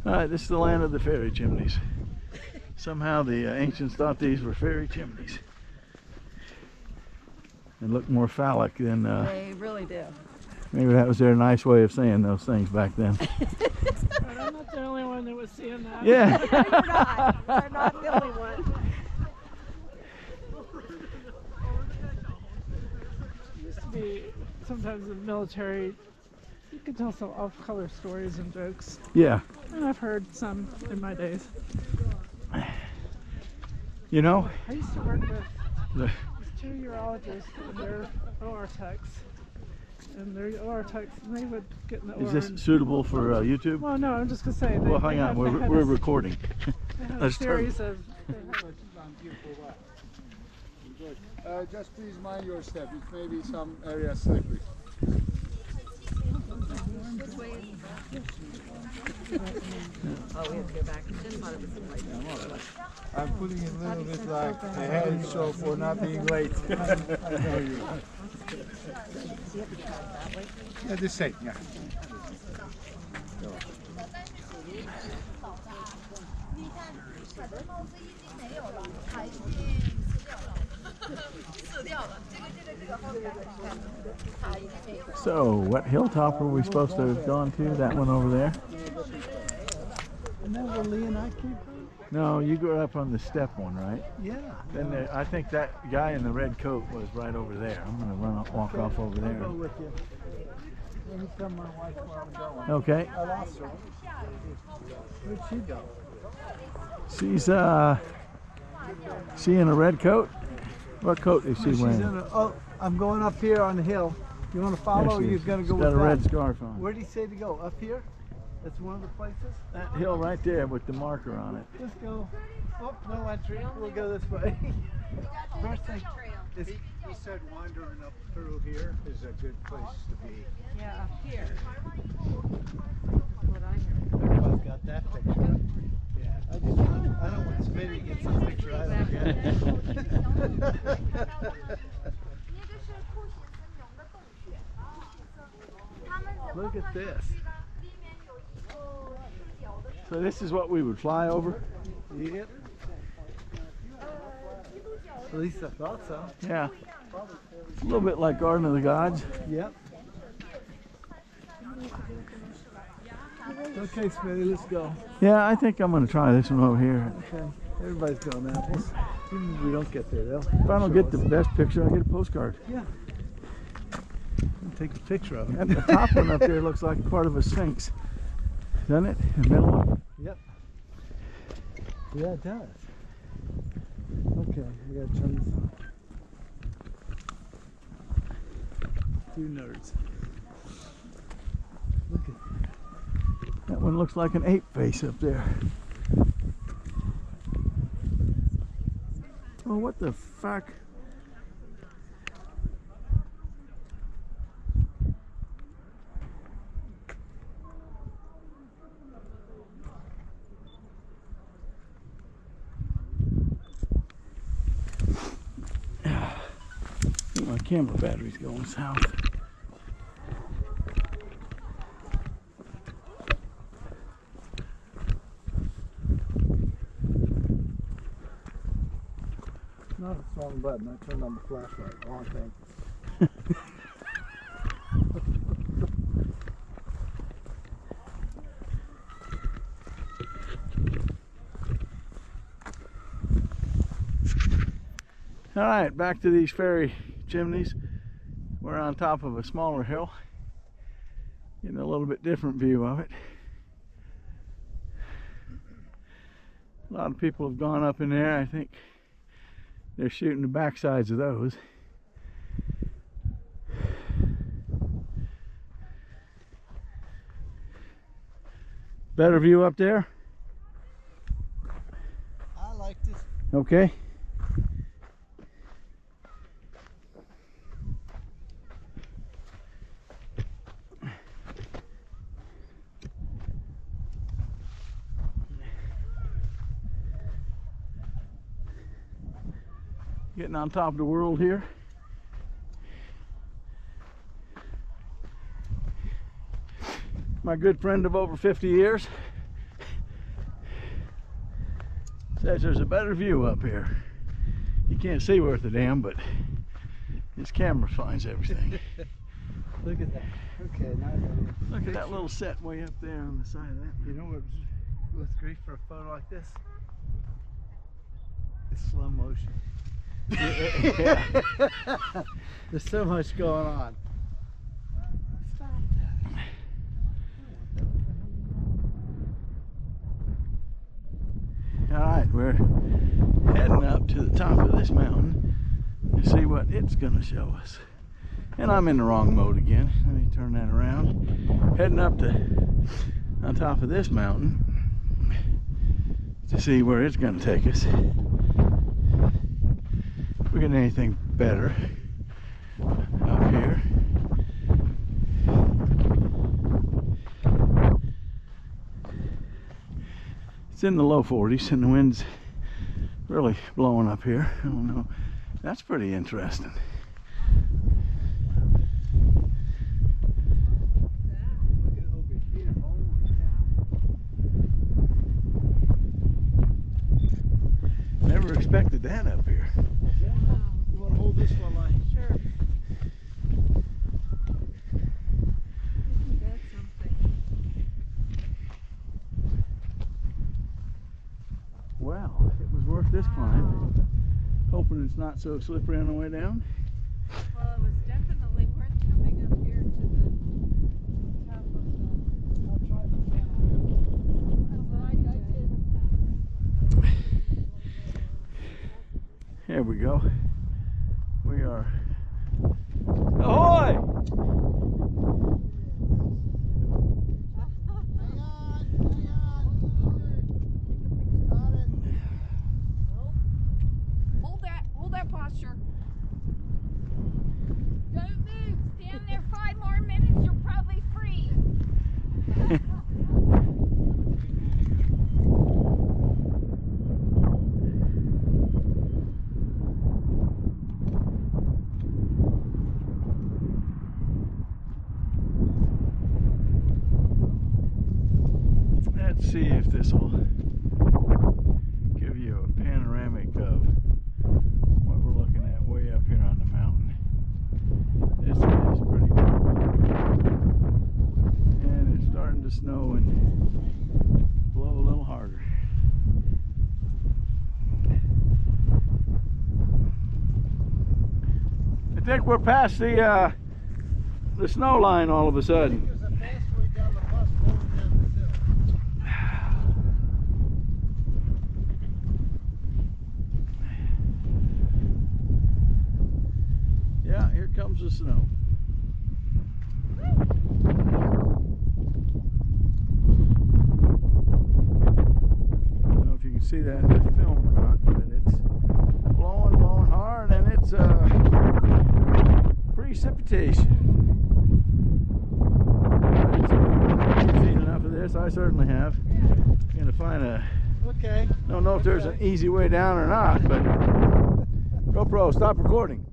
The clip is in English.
All right, this is the land of the fairy chimneys. Somehow the ancients thought these were fairy chimneys. They look more phallic than... they really do. Maybe that was their nice way of saying those things back then. But I'm not the only one that was seeing that. Yeah. You're not. You're not the only one. Used to be sometimes the military, you could tell some off-color stories and jokes. Yeah. And I've heard some in my days. You know? I used to work with The, these 2 urologists and their OR techs. And their OR techs, and they would get in the OR. is this suitable for YouTube? Well, no, I'm just going to say. Well, hang on. We're recording. They have a Let's turn. series of... Just please mind your step. It may be some areas slippery. Oh, we have to go back. Jen thought it was like I'm putting it a little bit like a head show for not being late. I know you. Yeah, the same, yeah. So, what hilltop are we supposed to have gone to? That one over there? And then where Lee and I came from? No, you grew up on the step one, right? Yeah. Then I think that guy in the red coat was right over there. I'm going to walk off over I'll there. go with you. Let me tell my wife where I'm going. Okay. I lost her. Where'd she go? She in a red coat? What coat is she She's wearing? in a, oh, I'm going up here on the hill. You want to follow or you're going to go She's got with a red that? scarf on. Where did he say to go? Up here? That's one of the places? That hill right there with the marker on it. Let's go. Oh, no entry. We'll go this way. First thing is, he said wandering up through here is a good place to be. Yeah, up here. That's what I heard. Everybody's got that picture. Yeah, I don't want Smitty to get some picture I don't get. Look at this. So this is what we would fly over? Yep. At least I thought so. Yeah. It's a little bit like Garden of the Gods. Yep. Okay, Smitty, let's go. Yeah, I think I'm going to try this one over here. Okay. Everybody's doing that. Even if we don't get there, they'll If I don't get the best picture, I'll get a postcard. Yeah. I'll take a picture of it. And the top one up there looks like part of a sphinx. Doesn't it? The middle one? Yep. Yeah, it does. Okay, I gotta turn this on. Two nerds. Look at That one looks like an ape face up there. Oh, what the fuck? My camera battery's going south. not a strong button. I turned on the flashlight. Wrong thing. All right, back to these fairy chimneys. We're on top of a smaller hill, getting a little bit different view of it. A lot of people have gone up in there. I think they're shooting the backsides of those. Better view up there? I like this. Okay. Getting on top of the world here. My good friend of over 50 years. says there's a better view up here. You can't see worth a damn, but his camera finds everything. Look at that. Okay, now I got it. Look at that little set way up there on the side of that. You know what's great for a photo like this? It's slow motion. Yeah. There's so much going on. Stop All right, we're heading up to the top of this mountain to see what it's gonna show us. And I'm in the wrong mode again. Let me turn that around. Heading up to on top of this mountain to see where it's gonna take us. If we get anything better up here. It's in the low 40s and the wind's really blowing up here. I don't know. That's pretty interesting. Look at over here. Holy cow. Never expected that up here. Yeah. You want to hold this while I... Sure. Isn't that something? Well, it was worth this climb. Hoping it's not so slippery on the way down. Well, it was definitely worth coming up here to the top of the. I'll try the panorama. Here we go. We are. Ahoy! Hold that posture. Don't move. Stand there 5 more minutes. You'll probably freeze. Let's see if this will give you a panoramic of what we're looking at way up here on the mountain. This is pretty cool. And it's starting to snow and blow a little harder. I think we're past the snow line all of a sudden. There's a fast way down the bus rolling down this hill. Yeah, here comes the snow. I don't know if you can see that in this film or not, but it's blowing hard, and it's precipitation. You've seen enough of this. I certainly have. I'm gonna find a. Okay. Don't know if there's an easy way down or not, but GoPro, stop recording.